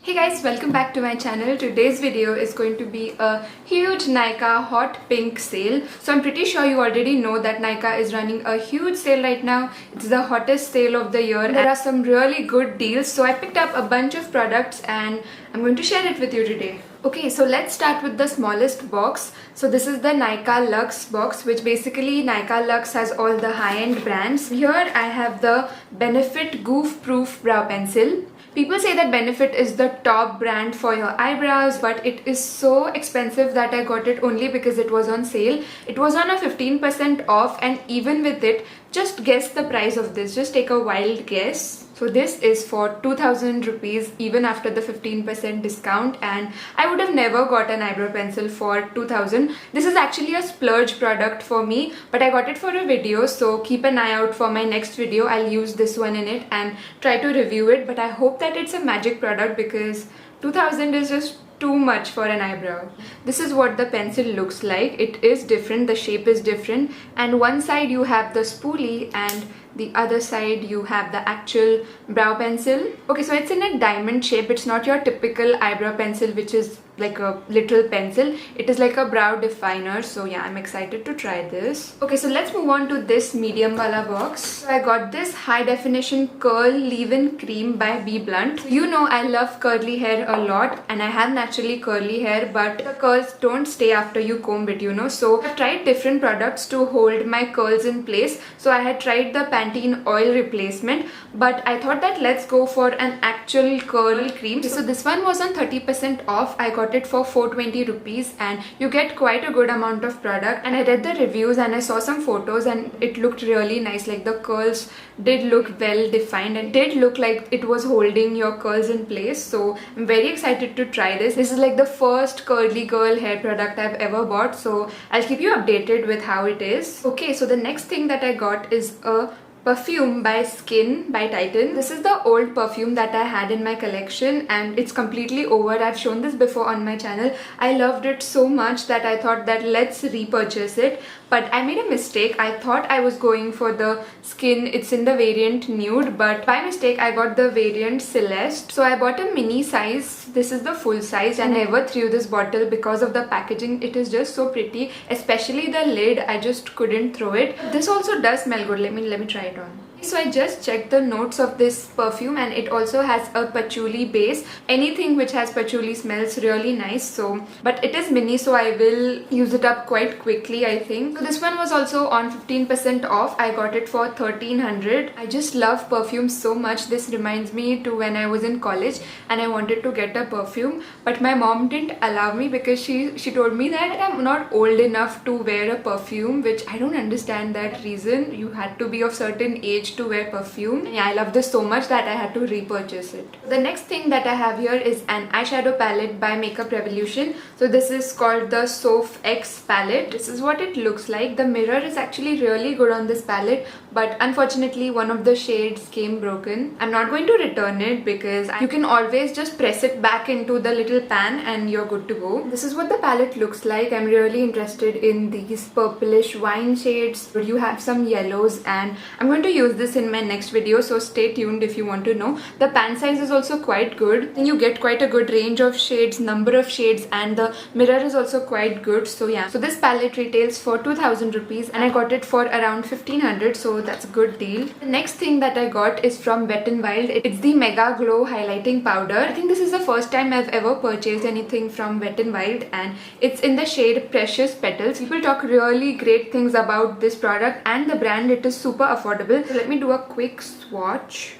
Hey guys, welcome back to my channel. Today's video is going to be a huge Nykaa hot pink sale. So I'm pretty sure you already know that Nykaa is running a huge sale right now. It's the hottest sale of the year. There are some really good deals. So I picked up a bunch of products and I'm going to share it with you today. Okay, so let's start with the smallest box. So this is the Nykaa Luxe box, which basically Nykaa Luxe has all the high-end brands. Here I have the Benefit Goof Proof Brow Pencil. People say that Benefit is the top brand for your eyebrows, but it is so expensive that I got it only because it was on sale. It was on a 15% off, and even with it, just guess the price of this. Just take a wild guess. So this is for 2000 rupees even after the 15% discount, and I would have never got an eyebrow pencil for 2000. This is actually a splurge product for me, but I got it for a video, so keep an eye out for my next video. I'll use this one in it and try to review it, but I hope that it's a magic product because 2000 is just too much for an eyebrow. This is what the pencil looks like. It is different, the shape is different, and one side you have the spoolie and the other side you have the actual brow pencil. Okay, so it's in a diamond shape. It's not your typical eyebrow pencil which is like a little pencil. It is like a brow definer, so yeah, I'm excited to try this. Okay, so let's move on to this medium color box. So I got this high definition curl leave-in cream by BBlunt. You know I love curly hair a lot and I have naturally curly hair, but the curls don't stay after you comb it, you know. So I've tried different products to hold my curls in place. So I had tried the Pantene oil replacement, but I thought that let's go for an actual curl cream. So this one was on 30% off. I got it for 420 rupees and you get quite a good amount of product, and I read the reviews and I saw some photos and it looked really nice. Like the curls did look well defined and did look like it was holding your curls in place. So I'm very excited to try this. This is like the first curly girl hair product I've ever bought, so I'll keep you updated with how it is. Okay, so the next thing that I got is a perfume by Skin by Titan. This is the old perfume that I had in my collection and it's completely over. I've shown this before on my channel. I loved it so much that I thought that let's repurchase it, but I made a mistake. I thought I was going for the Skin, it's in the variant nude, but by mistake I got the variant Celeste. So I bought a mini size. This is the full size. I never threw this bottle because of the packaging. It is just so pretty, especially the lid. I just couldn't throw it. This also does smell good. Let me try it on. So I just checked the notes of this perfume and it also has a patchouli base. Anything which has patchouli smells really nice. So, but it is mini, so I will use it up quite quickly, I think. So this one was also on 15% off. I got it for 1300. I just love perfumes so much. This reminds me to when I was in college and I wanted to get a perfume, but my mom didn't allow me because she told me that I'm not old enough to wear a perfume, which I don't understand that reason. You had to be of certain age to wear perfume. And yeah, I love this so much that I had to repurchase it. The next thing that I have here is an eyeshadow palette by Makeup Revolution. So this is called the Soph X palette. This is what it looks like. The mirror is actually really good on this palette, but unfortunately one of the shades came broken. I'm not going to return it because you can always just press it back into the little pan and you're good to go. This is what the palette looks like. I'm really interested in these purplish wine shades. You have some yellows and I'm going to use this in my next video, so stay tuned if you want to know. The pan size is also quite good and you get quite a good range of shades, number of shades, and the mirror is also quite good. So yeah, so this palette retails for 2000 rupees and I got it for around 1500, so that's a good deal. The next thing that I got is from Wet n Wild. It's the Mega Glow highlighting powder. I think this is the first time I've ever purchased anything from Wet n Wild and it's in the shade Precious Petals. People talk really great things about this product and the brand. It is super affordable. So let me do a quick swatch.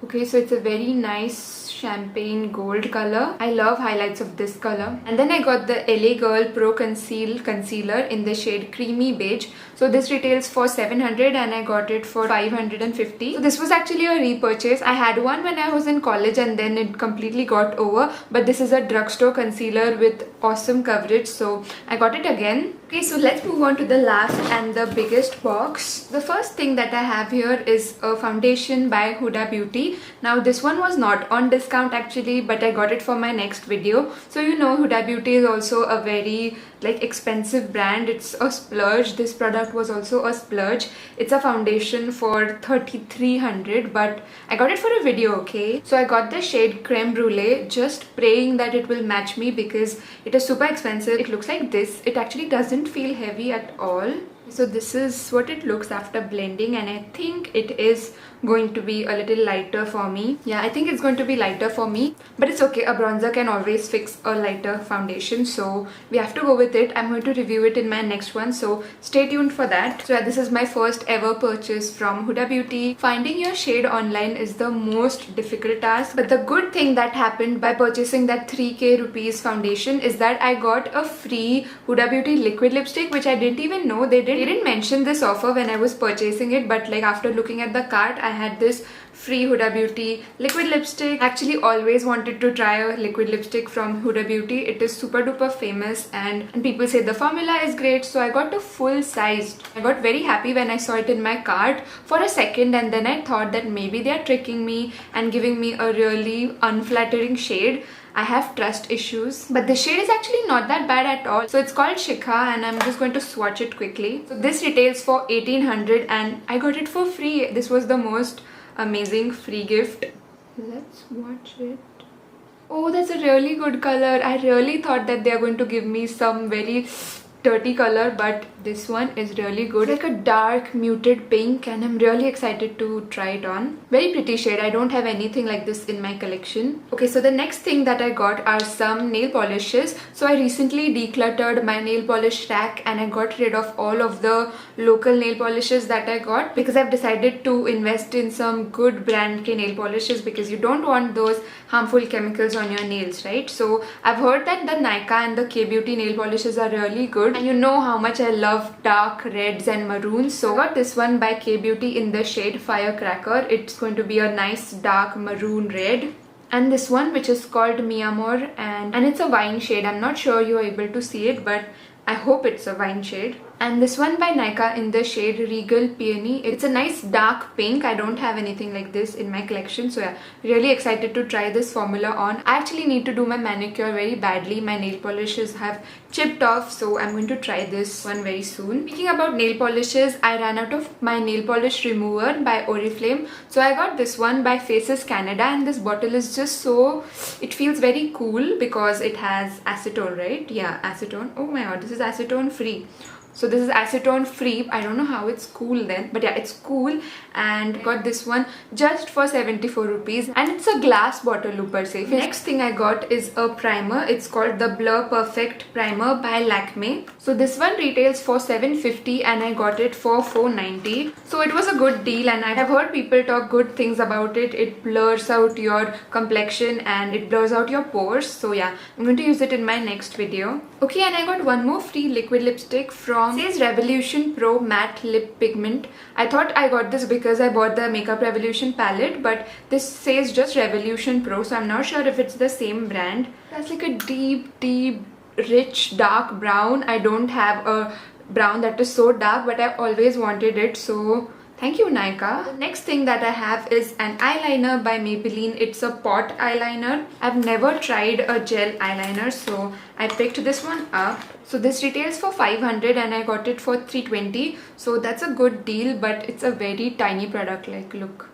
Okay, so it's a very nice champagne gold color. I love highlights of this color. And then I got the LA Girl Pro Conceal Concealer in the shade Creamy Beige. So this retails for 700 and I got it for 550. So this was actually a repurchase. I had one when I was in college and then it completely got over. But this is a drugstore concealer with awesome coverage, so I got it again. Okay, so let's move on to the last and the biggest box. The first thing that I have here is a foundation by Huda Beauty. Now this one was not on discount actually, but I got it for my next video. So you know Huda Beauty is also a very expensive brand. It's a splurge. This product was also a splurge. It's a foundation for 3300, but I got it for a video, okay? So I got the shade Creme Brulee, just praying that it will match me because it is super expensive. It looks like this. It actually doesn't feel heavy at all. So this is what it looks after blending, and I think it is going to be a little lighter for me. Yeah, I think it's going to be lighter for me, but it's okay. A bronzer can always fix a lighter foundation, so we have to go with it. I'm going to review it in my next one, so stay tuned for that. So yeah, this is my first ever purchase from Huda Beauty. Finding your shade online is the most difficult task, but the good thing that happened by purchasing that 3k rupees foundation is that I got a free Huda Beauty liquid lipstick, which I didn't even know they didn't mention this offer when I was purchasing it, but after looking at the cart, I had this free Huda Beauty liquid lipstick. I actually always wanted to try a liquid lipstick from Huda Beauty. It is super duper famous and people say the formula is great, so I got a full sized. I got very happy when I saw it in my cart for a second, and then I thought that maybe they are tricking me and giving me a really unflattering shade. I have trust issues, but the shade is actually not that bad at all. So it's called Shikha, and I'm just going to swatch it quickly. So this retails for 1800 and I got it for free. This was the most amazing free gift. Let's watch it. Oh, that's a really good color. I really thought that they are going to give me some very dirty color, but this one is really good. It's like a dark muted pink, and I'm really excited to try it on. Very pretty shade. I don't have anything like this in my collection. Okay, so the next thing that I got are some nail polishes. So I recently decluttered my nail polish rack and I got rid of all of the local nail polishes that I got because I've decided to invest in some good brand nail polishes because you don't want those harmful chemicals on your nails, right? So I've heard that the Nykaa and the K-Beauty nail polishes are really good, and you know how much I love dark reds and maroons. So I got this one by K-Beauty in the shade Firecracker. It's going to be a nice dark maroon red. And this one, which is called Mi Amor, and it's a wine shade. I'm not sure you're able to see it, but I hope it's a wine shade. And this one by Nykaa in the shade Regal Peony. It's a nice dark pink. I don't have anything like this in my collection, so yeah, really excited to try this formula on. I actually need to do my manicure very badly. My nail polishes have chipped off, so I'm going to try this one very soon. Speaking about nail polishes, I ran out of my nail polish remover by Oriflame, so I got this one by Faces Canada, and this bottle is just so, it feels very cool because it has acetone, right? Yeah, acetone. Oh my god, this is acetone free. So this is acetone free. I don't know how it's cool then, but yeah, it's cool. And got this one just for 74 rupees, and it's a glass bottle per se. Next thing I got is a primer. It's called the Blur Perfect Primer by Lakme. So this one retails for 750 and I got it for 490. So it was a good deal, and I have heard people talk good things about it. It blurs out your complexion and it blurs out your pores. So yeah, I'm going to use it in my next video. Okay, and I got one more free liquid lipstick from Says Revolution Pro Matte Lip Pigment. I thought I got this because I bought the Makeup Revolution palette, but this says just Revolution Pro, so I'm not sure if it's the same brand. That's like a deep, rich, dark brown. I don't have a brown that is so dark, but I always wanted it, so thank you, Nykaa. The next thing that I have is an eyeliner by Maybelline. It's a pot eyeliner. I've never tried a gel eyeliner, so I picked this one up. So this retails for 500 and I got it for 320. So that's a good deal, but it's a very tiny product. Like, look.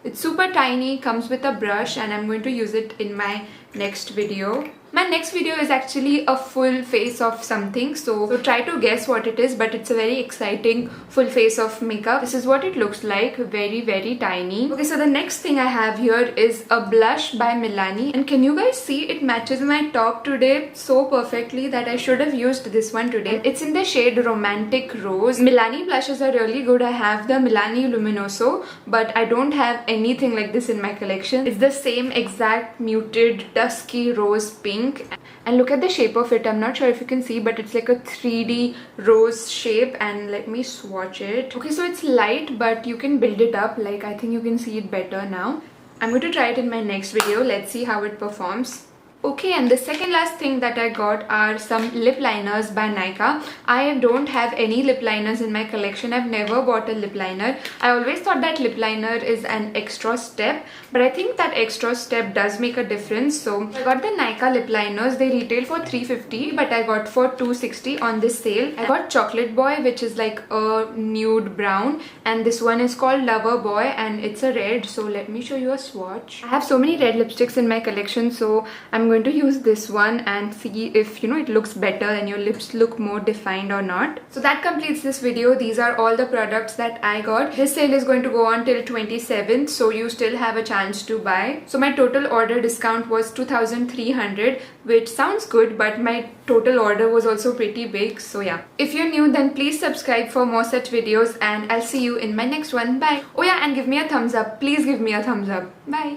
It's super tiny, comes with a brush, and I'm going to use it in my next video. My next video is actually a full face of something, so try to guess what it is, but it's a very exciting full face of makeup. This is what it looks like, very tiny. Okay, so the next thing I have here is a blush by Milani, and can you guys see it matches my top today so perfectly that I should have used this one today. It's in the shade Romantic Rose. Milani blushes are really good. I have the Milani Luminoso, but I don't have anything like this in my collection. It's the same exact muted dusky rose pink. And look at the shape of it. I'm not sure if you can see, but it's like a 3D rose shape, and let me swatch it. Okay, so it's light, but you can build it up. Like, I think you can see it better now. I'm going to try it in my next video. Let's see how it performs. Okay, and the second last thing that I got are some lip liners by Nykaa. I don't have any lip liners in my collection. I've never bought a lip liner. I always thought that lip liner is an extra step, but I think that extra step does make a difference. So I got the Nykaa lip liners. They retail for $350, but I got for $260 on this sale. I got Chocolate Boy, which is like a nude brown, and this one is called Lover Boy and it's a red. So let me show you a swatch. I have so many red lipsticks in my collection, so I'm going to use this one and see if it looks better and your lips look more defined or not. So that completes this video. These are all the products that I got. This sale is going to go on till 27th, so you still have a chance to buy. So my total order discount was 2,300, which sounds good, but my total order was also pretty big. So yeah, if you're new, then please subscribe for more such videos and I'll see you in my next one. Bye. Oh yeah, and give me a thumbs up. Please give me a thumbs up. Bye.